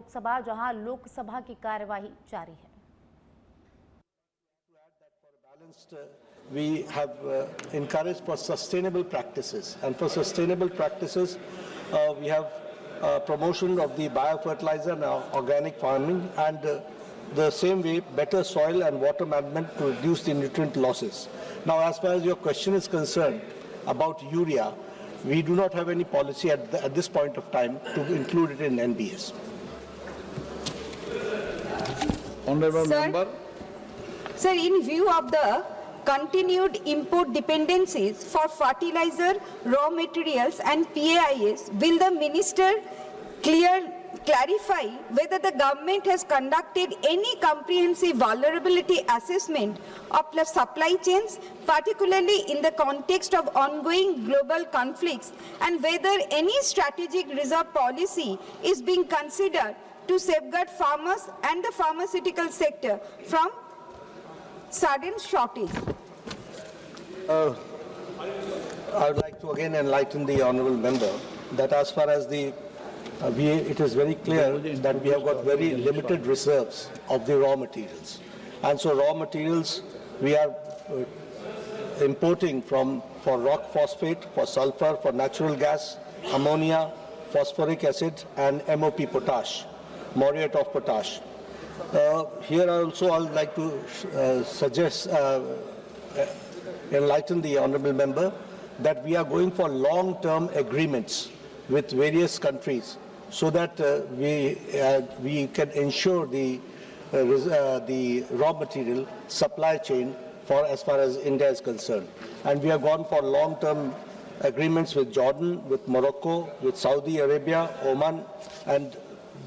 लोकसभा, जहां लोकसभा की कार्यवाही जारी है। We have encouraged for sustainable practices, and for sustainable practices we have promotion of the biofertilizer and organic farming, and the same way better soil and water management to reduce the nutrient losses. Now, as far as your question is concerned about urea, we do not have any policy at this point of time to include it in NBS. Honorable Member. Sir, in view of the continued import dependencies for fertilizer, raw materials and PAIs, will the Minister clarify whether the government has conducted any comprehensive vulnerability assessment of the supply chains, particularly in the context of ongoing global conflicts, and whether any strategic reserve policy is being considered to safeguard farmers and the pharmaceutical sector from sudden shortage? I would like to again enlighten the honourable member that as far as the it is very clear that we have got very limited reserves of the raw materials, and so raw materials we are importing for rock phosphate, for sulfur, for natural gas, ammonia, phosphoric acid and MOP potash, muriate of potash. Here also I would like to enlighten the honourable member that we are going for long-term agreements with various countries so that we can ensure the raw material supply chain for as far as India is concerned. And we have gone for long-term agreements with Jordan, with Morocco, with Saudi Arabia, Oman and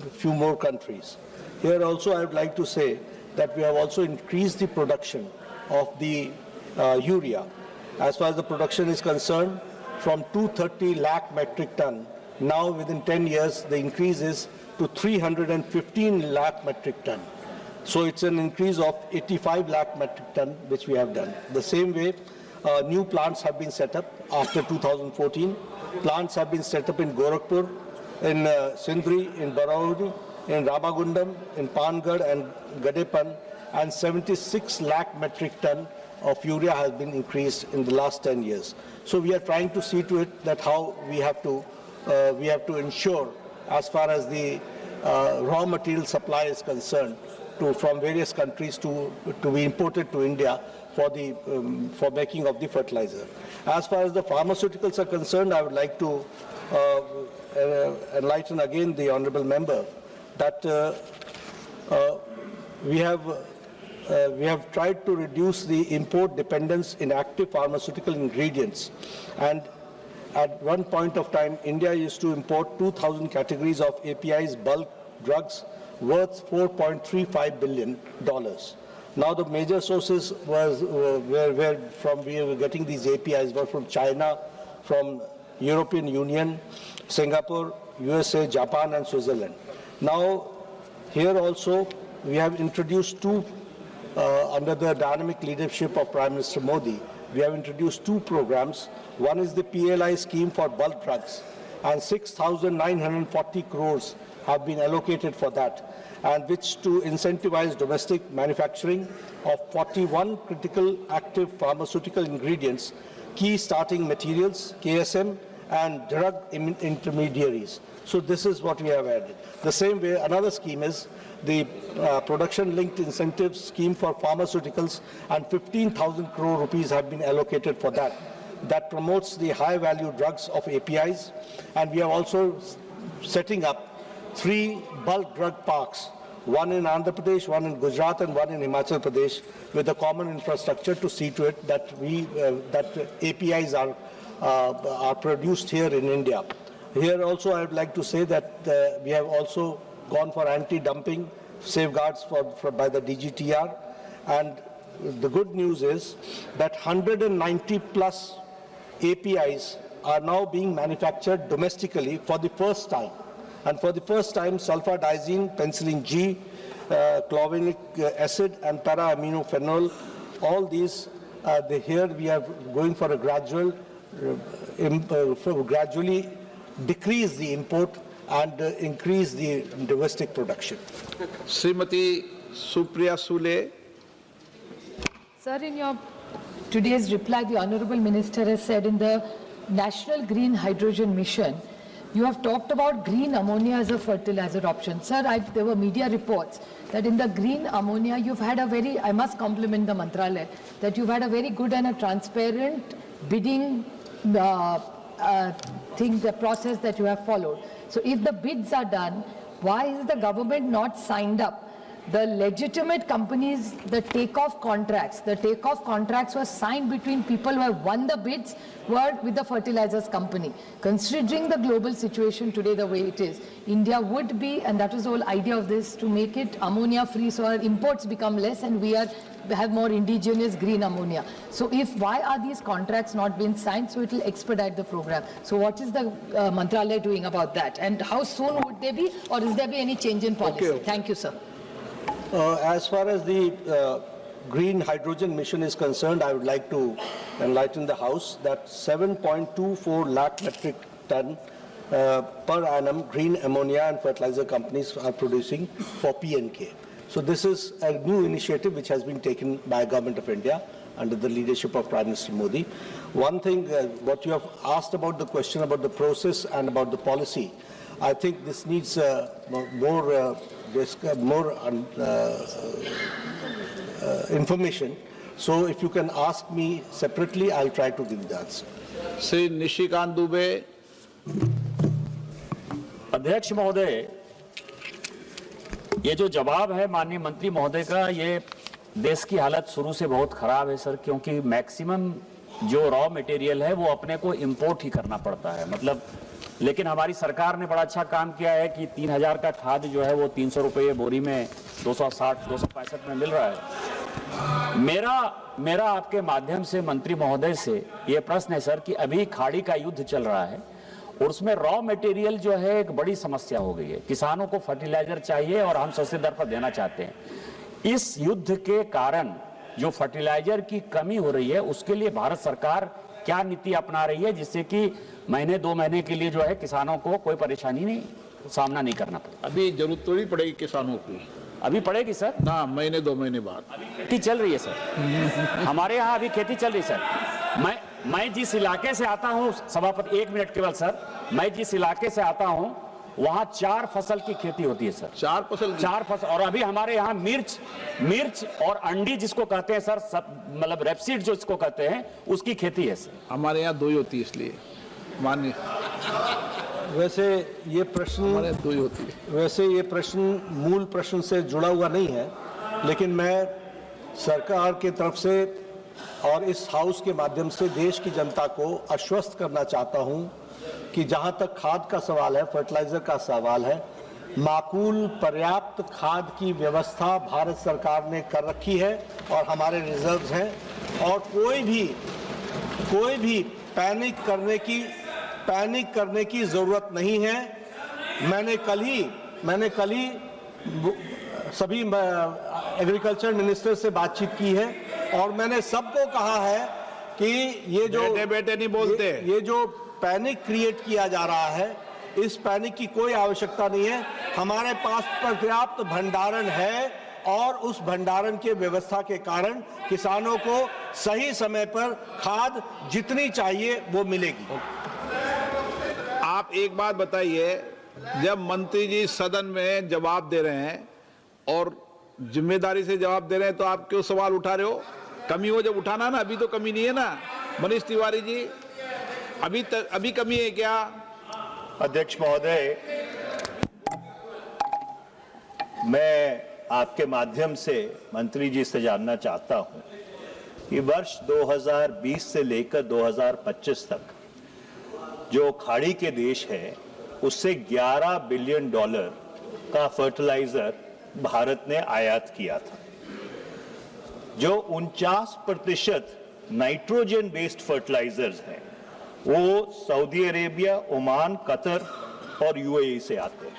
a few more countries. Here also I would like to say that we have also increased the production of the urea. As far as the production is concerned, from 230 lakh metric ton, now within 10 years the increase is to 315 lakh metric ton. So it's an increase of 85 lakh metric ton which we have done. The same way new plants have been set up after 2014. Plants have been set up in Gorakhpur, in Sindri, in Barauni, in Ramagundam, in Pangad and Gadepan, and 76 lakh metric ton of urea has been increased in the last 10 years. So we are trying to see to it that how we have to ensure as far as the raw material supply is concerned from various countries to be imported to India for making of the fertilizer. As far as the pharmaceuticals are concerned, I would like to enlighten again the honourable member that we have tried to reduce the import dependence in active pharmaceutical ingredients, and at one point of time India used to import 2,000 categories of APIs, bulk drugs worth $4.35 billion. Now the major sources where from we were getting these APIs were from China, from European Union, Singapore, USA, Japan and Switzerland. Now here also we have introduced under the dynamic leadership of Prime Minister Modi, we have introduced two programs. One is the PLI scheme for bulk drugs, and 6,940 crores have been allocated for that, and which to incentivize domestic manufacturing of 41 critical active pharmaceutical ingredients, key starting materials, KSM, and drug intermediaries. So this is what we have added. The same way, another scheme is the production-linked incentive scheme for pharmaceuticals, and 15,000 crore rupees have been allocated for that. That promotes the high-value drugs of APIs, and we are also setting up 3 bulk drug parks, one in Andhra Pradesh, one in Gujarat, and one in Himachal Pradesh, with a common infrastructure to see to it that that APIs are produced here in India. Here also I would like to say that we have also gone for anti-dumping safeguards by the DGTR, and the good news is that 190 plus APIs are now being manufactured domestically for the first time. And for the first time, sulfadiazine, penicillin G, clovinic acid and para-aminophenol, all these, here we are going for a gradually decrease the import and increase the domestic production. Srimati Supriya Sule. Sir, in your today's reply, the Honourable Minister has said in the National Green Hydrogen Mission, you have talked about green ammonia as a fertilizer option. Sir, there were media reports that in the green ammonia, you've had a very, I must compliment the Mantralaya, that you've had a very good and a transparent bidding the process that you have followed. So if the bids are done, why is the government not signed up the legitimate companies, the takeoff contracts? The takeoff contracts were signed between people who have won the bids, were with the fertilizers company. Considering the global situation today the way it is, India would be, and that was the whole idea of this, to make it ammonia free so our imports become less and we have more indigenous green ammonia. So why are these contracts not being signed? So it will expedite the program. So what is the Mantralaya doing about that? And how soon would they be, or is there be any change in policy? Okay. Thank you, sir. As far as the green hydrogen mission is concerned, I would like to enlighten the House that 7.24 lakh metric ton per annum green ammonia and fertilizer companies are producing for P&K. So this is a new initiative which has been taken by Government of India under the leadership of Prime Minister Modi. One thing, what you have asked about the question about the process and about the policy, I think this needs more information. So if you can ask me separately, I'll try to give the answer. Sri Nishikant Dubey. अध्यक्ष महोदय, ये जो जवाब है माननीय मंत्री महोदय का, ये देश की हालत शुरू से बहुत खराब है सर, क्योंकि मैक्सिमम जो रॉ मटेरियल है वो अपने को इंपोर्ट ही करना पड़ता है। मतलब लेकिन हमारी सरकार ने बड़ा अच्छा काम किया है कि 3000 का खाद जो है वो 300 रुपये बोरी में 265 में मिल रहा है। मेरा आपके माध्यम से मंत्री महोदय से ये प्रश्न है सर कि अभी खाड़ी का युद्ध चल रहा है और उसमें रॉ मटेरियल जो है एक बड़ी समस्या हो गई है। किसानों को फर्टिलाइजर चाहिए और हम सस्ते दर पर देना चाहते हैं। इस युद्ध के कारण जो फर्टिलाइजर की कमी हो रही है उसके लिए भारत सरकार क्या नीति अपना रही है जिससे कि महीने 2 महीने के लिए जो है किसानों को कोई परेशानी नहीं सामना नहीं करना पड़े? अभी जरूरत थोड़ी पड़ेगी किसानों की, अभी पड़ेगी सर ना, महीने 2 महीने बाद। खेती चल रही है सर, हमारे यहाँ अभी खेती चल रही है सर। मैं जिस इलाके से आता हूँ, सभापति 1 मिनट केवल सर, मैं जिस इलाके से आता हूँ वहाँ 4 फसल की खेती होती है सर। 4 फसल और अभी हमारे यहाँ मिर्च और अंडी जिसको कहते हैं सर, मतलब रेपसीड जो इसको कहते हैं उसकी खेती है सर। हमारे यहाँ 2 ही होती है, इसलिए मान्य। वैसे ये प्रश्न हमारे 2 ही होती है। वैसे ये प्रश्न मूल प्रश्न से जुड़ा हुआ नहीं है, लेकिन मैं सरकार की तरफ से और इस हाउस के माध्यम से देश की जनता को आश्वस्त करना चाहता हूं कि जहां तक खाद का सवाल है, फर्टिलाइजर का सवाल है, माकूल पर्याप्त खाद की व्यवस्था भारत सरकार ने कर रखी है और हमारे रिजर्व्स हैं और कोई भी पैनिक करने की जरूरत नहीं है। मैंने कल ही सभी एग्रीकल्चर मिनिस्टर से बातचीत की है और मैंने सबको कहा है कि ये जो बेटे नहीं बोलते, ये जो पैनिक क्रिएट किया जा रहा है, इस पैनिक की कोई आवश्यकता नहीं है। हमारे पास पर्याप्त भंडारण है और उस भंडारण के व्यवस्था के कारण किसानों को सही समय पर खाद जितनी चाहिए वो मिलेगी। आप एक बात बताइए, जब मंत्री जी सदन में जवाब दे रहे हैं और जिम्मेदारी से जवाब दे रहे हैं तो आप क्यों सवाल उठा रहे हो? कमी हो जब उठाना ना, अभी तो कमी नहीं है ना मनीष तिवारी जी, अभी कमी है क्या? अध्यक्ष महोदय, मैं आपके माध्यम से मंत्री जी से जानना चाहता हूं कि वर्ष 2020 से लेकर 2025 तक जो खाड़ी के देश है उससे $11 बिलियन का फर्टिलाइजर भारत ने आयात किया था। जो 49% नाइट्रोजन बेस्ड फर्टिलाइजर्स हैं वो सऊदी अरेबिया, ओमान, कतर और यूएई से आते हैं।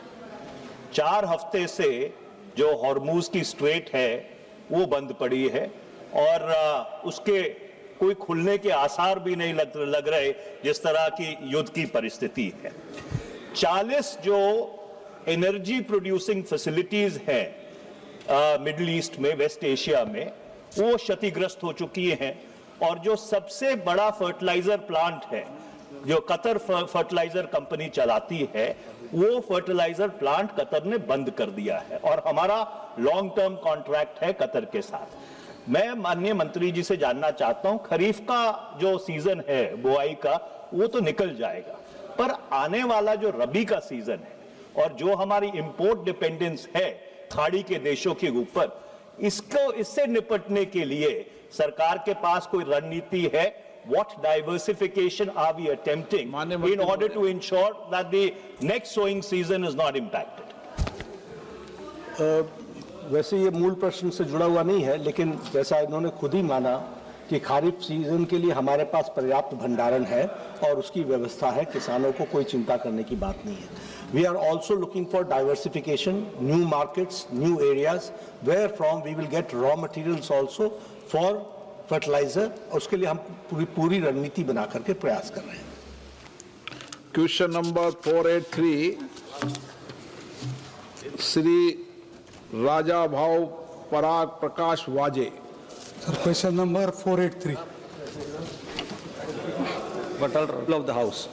4 हफ्ते से जो हॉर्मूज की स्ट्रेट है वो बंद पड़ी है और उसके कोई खुलने के आसार भी नहीं लग रहे जिस तरह की युद्ध की परिस्थिति है। 40 जो एनर्जी प्रोड्यूसिंग फैसिलिटीज हैं मिडिल ईस्ट में, वेस्ट एशिया में, वो क्षतिग्रस्त हो चुकी हैं। और जो सबसे बड़ा फर्टिलाइजर प्लांट है जो कतर फर्टिलाइजर कंपनी चलाती है, वो फर्टिलाइजर प्लांट कतर ने बंद कर दिया है और हमारा लॉन्ग टर्म कॉन्ट्रैक्ट है कतर के साथ। मैं माननीय मंत्री जी से जानना चाहता हूं, खरीफ का जो सीजन है बुआई का वो तो निकल जाएगा, पर आने वाला जो रबी का सीजन है और जो हमारी इंपोर्ट डिपेंडेंस है खाड़ी के देशों के ऊपर, इससे निपटने के लिए सरकार के पास कोई रणनीति है? What diversification are we attempting in order to ensure that the next sowing season is not impacted? वैसे ये मूल प्रश्न से जुड़ा हुआ नहीं है, लेकिन जैसा इन्होंने खुद ही माना कि खरीफ सीजन के लिए हमारे पास पर्याप्त भंडारण है और उसकी व्यवस्था है, किसानों को कोई चिंता करने की बात नहीं है। We are also looking for diversification, new markets, new areas, where from we will get raw materials also for fertiliser. उसके लिए हम पूरी रणनीति बना करके प्रयास कर रहे हैं। क्वेश्चन नंबर 483 श्री राजा भाव पराग प्रकाश वाजे। Sir, question number 483 of the house.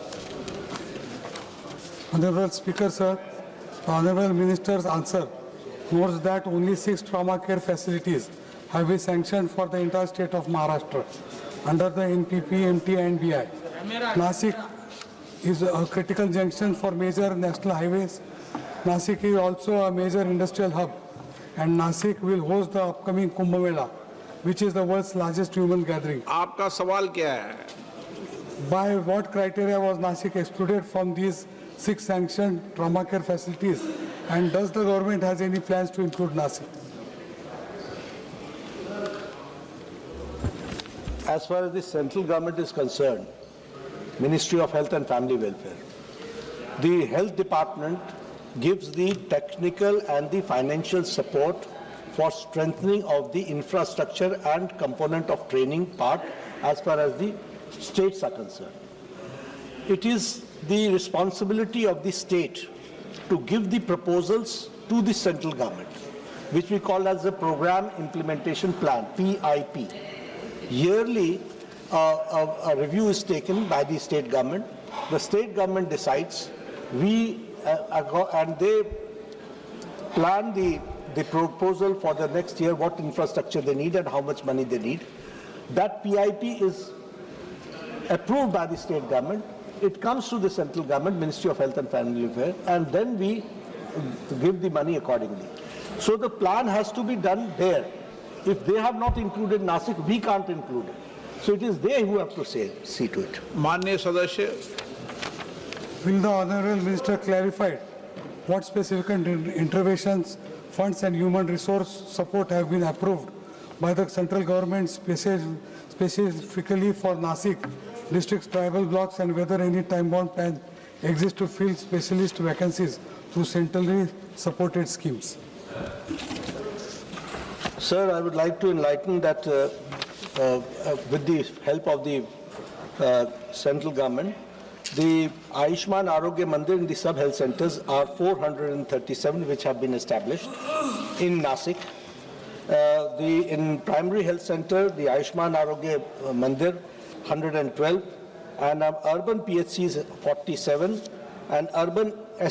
Honorable Speaker, sir, the Honorable Minister's answer notes that only 6 trauma care facilities have been sanctioned for the entire state of Maharashtra under the NPP, MT and BI. Nasik is a critical junction for major national highways. Nasik is also a major industrial hub, and Nasik will host the upcoming Kumbh Mela, which is the world's largest human gathering. आपका सवाल क्या है? By what criteria was Nasik excluded from these 6 sanctioned trauma care facilities, and does the government has any plans to include Nasik? As far as the central government is concerned, Ministry of Health and Family Welfare, the health department gives the technical and the financial support for strengthening of the infrastructure and component of training part as far as the states are concerned. It is the responsibility of the state to give the proposals to the central government, which we call as the Program Implementation Plan, PIP. Yearly, a review is taken by the state government. The state government decides, and they plan the proposal for the next year, what infrastructure they need and how much money they need. That PIP is approved by the state government. It comes to the central government, Ministry of Health and Family Welfare, and then we give the money accordingly. So the plan has to be done there. If they have not included Nasik, we can't include it. So it is they who have to see to it. माननीय सदस्य, Will the Honorable Minister clarify what specific interventions, funds and human resource support have been approved by the central government specifically for Nasik district's tribal blocks, and whether any time-bound plan exists to fill specialist vacancies through centrally supported schemes? Sir, I would like to enlighten that with the help of the central government, the Ayushman Arogya Mandir in the sub-health centers are 437 which have been established in Nasik. In primary health center, the Ayushman Arogya Mandir, 112, and urban PHCs 47, and urban